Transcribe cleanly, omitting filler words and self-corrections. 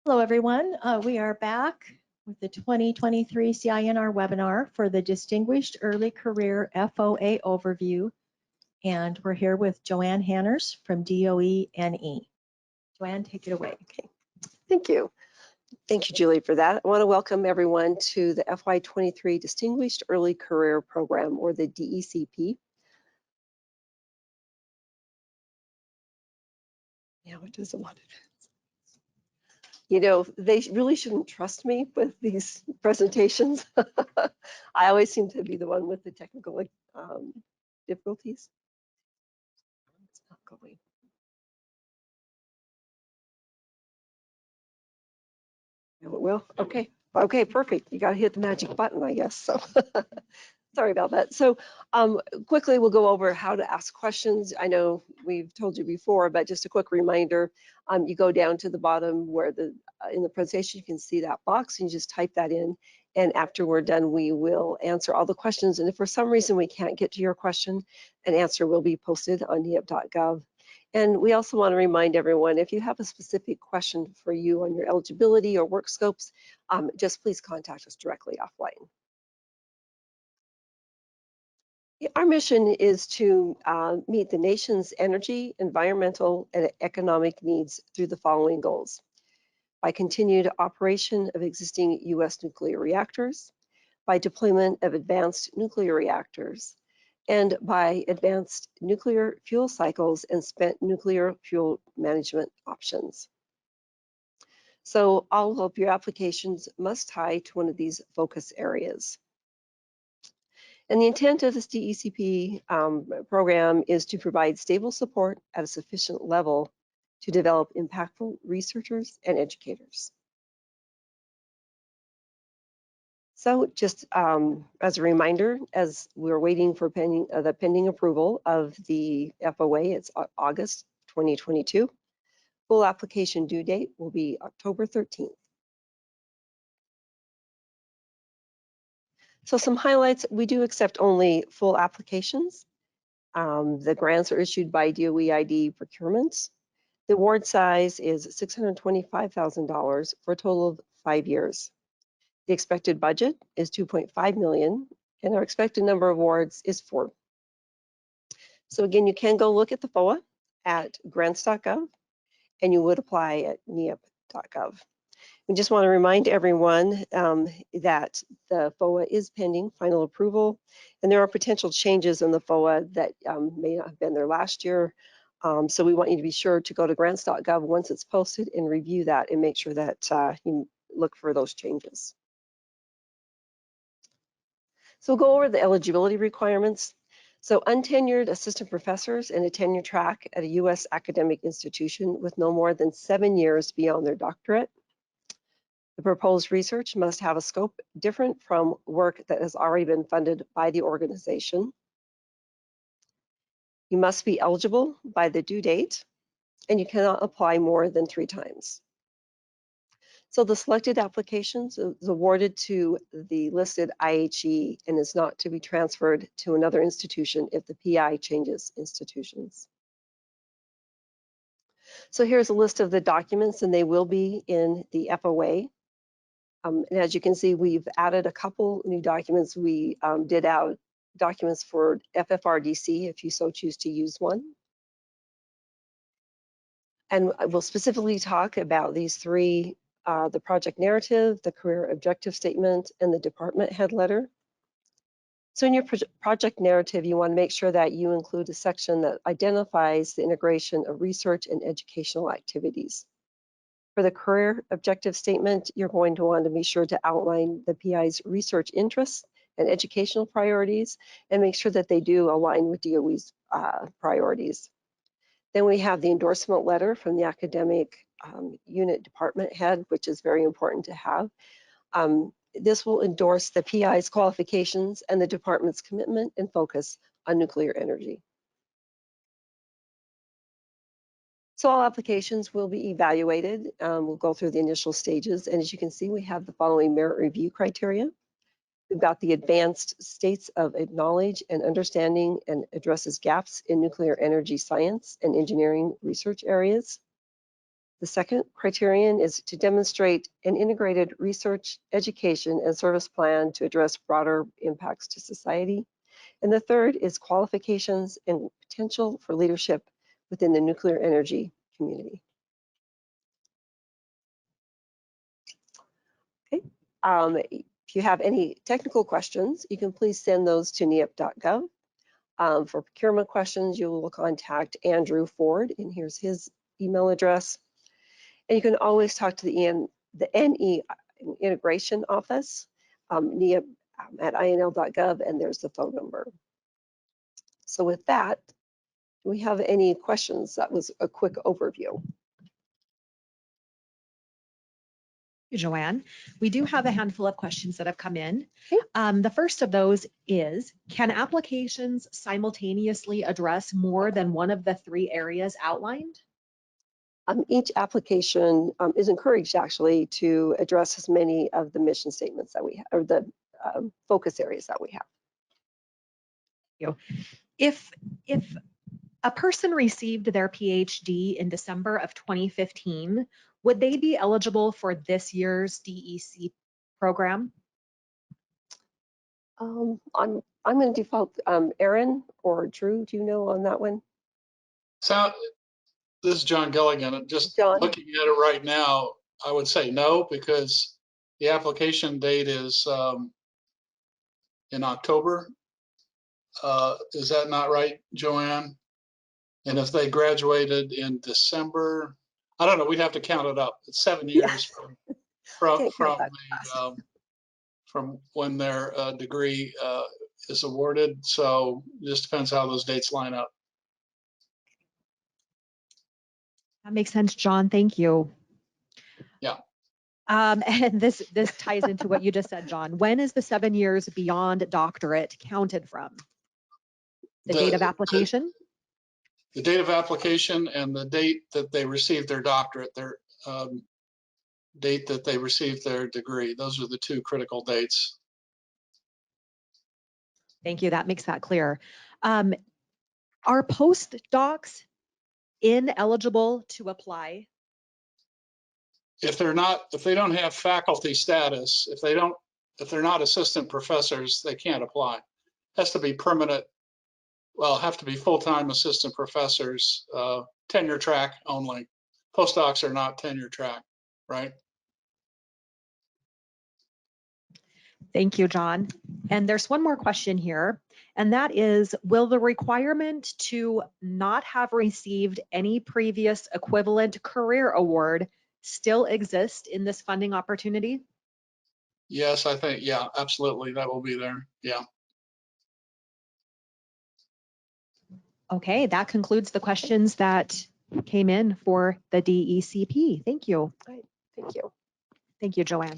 Hello, everyone. We are back with the 2023 CINR webinar for the Distinguished Early Career FOA Overview. And we're here with Joanne Hanners from DOE-NE. Joanne, take it away. Okay, thank you. Thank you, Julie, for that. I want to welcome everyone to the FY23 Distinguished Early Career Program, or the DECP. Yeah, what does it want to do? You know, they really shouldn't trust me with these presentations. I always seem to be the one with the technical difficulties. It's not going. Well, okay, perfect. You got to hit the magic button, I guess. So sorry about that. So quickly, we'll go over how to ask questions. I know we've told you before, but just a quick reminder, you go down to the bottom where in the presentation, you can see that box and you just type that in. And after we're done, we will answer all the questions. And if for some reason we can't get to your question, an answer will be posted on neep.gov. And we also want to remind everyone, if you have a specific question for you on your eligibility or work scopes, just please contact us directly offline. Our mission is to meet the nation's energy, environmental, and economic needs through the following goals: by continued operation of existing U.S. nuclear reactors, by deployment of advanced nuclear reactors, and by advanced nuclear fuel cycles and spent nuclear fuel management options. So all of your applications must tie to one of these focus areas. And the intent of this DECP program is to provide stable support at a sufficient level to develop impactful researchers and educators. So just as a reminder, as we're waiting for the pending approval of the FOA, it's August 2022. Full application due date will be October 13th. So some highlights: we do accept only full applications. The grants are issued by DOE ID procurements. The award size is $625,000 for a total of 5 years. The expected budget is $2.5 million, and our expected number of awards is 4. So again, you can go look at the FOA at grants.gov, and you would apply at neep.gov. We just want to remind everyone that the FOA is pending final approval, and there are potential changes in the FOA that may not have been there last year. So we want you to be sure to go to grants.gov once it's posted and review that and make sure that you look for those changes. So we'll go over the eligibility requirements. So untenured assistant professors in a tenure track at a U.S. academic institution with no more than 7 years beyond their doctorate. The proposed research must have a scope different from work that has already been funded by the organization. You must be eligible by the due date, and you cannot apply more than 3 times. So the selected applications is awarded to the listed IHE and is not to be transferred to another institution if the PI changes institutions. So here's a list of the documents, and they will be in the FOA. And as you can see, we've added a couple new documents. We did add documents for FFRDC if you so choose to use one. And we'll specifically talk about these 3, the project narrative, the career objective statement, and the department head letter. So in your project narrative, you want to make sure that you include a section that identifies the integration of research and educational activities. For the career objective statement, you're going to want to be sure to outline the PI's research interests and educational priorities and make sure that they do align with DOE's priorities. Then we have the endorsement letter from the academic unit department head, which is very important to have. This will endorse the PI's qualifications and the department's commitment and focus on nuclear energy. So all applications will be evaluated. We'll go through the initial stages, and as you can see, we have the following merit review criteria. We've got the advanced states of knowledge and understanding and addresses gaps in nuclear energy science and engineering research areas. The second criterion is to demonstrate an integrated research, education, and service plan to address broader impacts to society. And the third is qualifications and potential for leadership within the nuclear energy community. Okay. If you have any technical questions, you can please send those to neep.gov. For procurement questions, you will contact Andrew Ford, and here's his email address. And you can always talk to the NE integration office, NEIP at inl.gov, and there's the phone number. So with that, do we have any questions? That was a quick overview. Joanne, we do have a handful of questions that have come in. Okay. The first of those is, can applications simultaneously address more than one of the 3 areas outlined? Each application is encouraged actually to address as many of the mission statements that we have, or the focus areas that we have. If a person received their PhD in December of 2015, would they be eligible for this year's DEC program? I'm going to default Aaron or Drew. Do you know on that one? So this is John Gilligan. And just John? looking at it right now, I would say no, because the application date is in October. Is that not right, Joanne? And if they graduated in December, I don't know, we'd have to count it up. It's 7 years Can't count that fast. from when their degree is awarded. So it just depends how those dates line up. That makes sense, John. Thank you. Yeah. And this ties into what you just said, John. When is the 7 years beyond doctorate counted from? The date of application? The date of application and the date that they received their doctorate, their date that they received their degree. Those are the 2 critical dates. Thank you. That makes that clear. Are postdocs ineligible to apply? If they don't have faculty status, if they're not assistant professors, they can't apply. Has to be permanent. Well, have to be full-time assistant professors, tenure track only. Postdocs are not tenure track, right? Thank you, John. And there's one more question here, and that is, will the requirement to not have received any previous equivalent career award still exist in this funding opportunity? Yes, I think, yeah, absolutely. That will be there. Yeah. Okay, that concludes the questions that came in for the DECP. Thank you. Thank you. Thank you, Joanne.